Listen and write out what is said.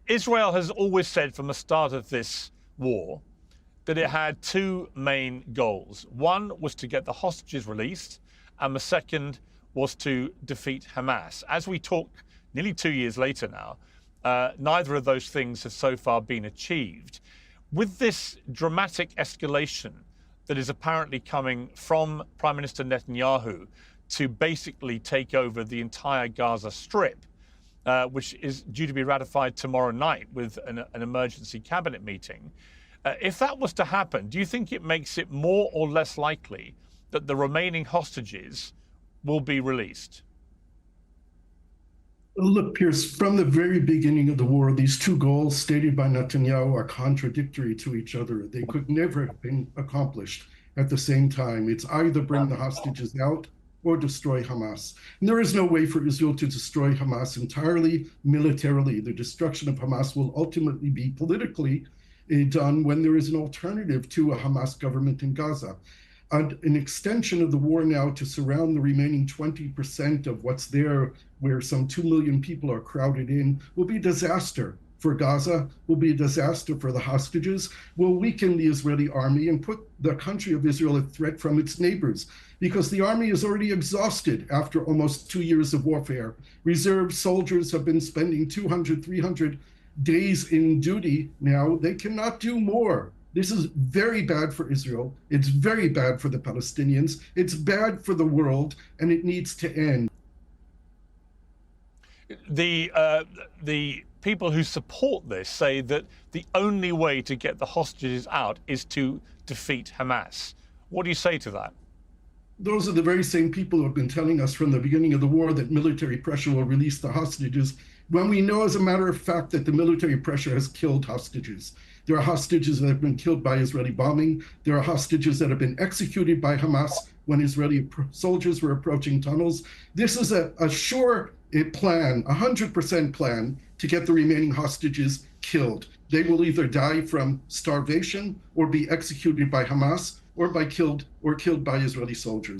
Israel has always said from the start of this war that it had two main goals. One was to get the hostages released, and the second was to defeat Hamas. As we talk nearly 2 years later now, neither of those things have so far been achieved. With this dramatic escalation that is apparently coming from Prime Minister Netanyahu to basically take over the entire Gaza Strip, which is due to be ratified tomorrow night with an emergency cabinet meeting. If that was to happen, do you think it makes it more or less likely that the remaining hostages will be released? Look, Pierce, from the very beginning of the war, these two goals stated by Netanyahu are contradictory to each other. They could never have been accomplished at the same time. It's either bring the hostages out or destroy Hamas. And there is no way for Israel to destroy Hamas entirely militarily. The destruction of Hamas will ultimately be politically done when there is an alternative to a Hamas government in Gaza. And an extension of the war now to surround the remaining 20% of what's there, where some 2 million people are crowded in, will be a disaster for Gaza, will be a disaster for the hostages, will weaken the Israeli army and put the country of Israel at threat from its neighbors, because the army is already exhausted after almost 2 years of warfare. Reserve soldiers have been spending 200, 300 days in duty now. They cannot do more. This is very bad for Israel. It's very bad for the Palestinians. It's bad for the world, and it needs to end. The people who support this say that the only way to get the hostages out is to defeat Hamas. What do you say to that? Those are the very same people who have been telling us from the beginning of the war that military pressure will release the hostages, when we know, as a matter of fact, that the military pressure has killed hostages. There are hostages that have been killed by Israeli bombing. There are hostages that have been executed by Hamas when Israeli soldiers were approaching tunnels. This is a sure plan, 100% plan to get the remaining hostages killed. They will either die from starvation or be executed by Hamas or killed by Israeli soldiers.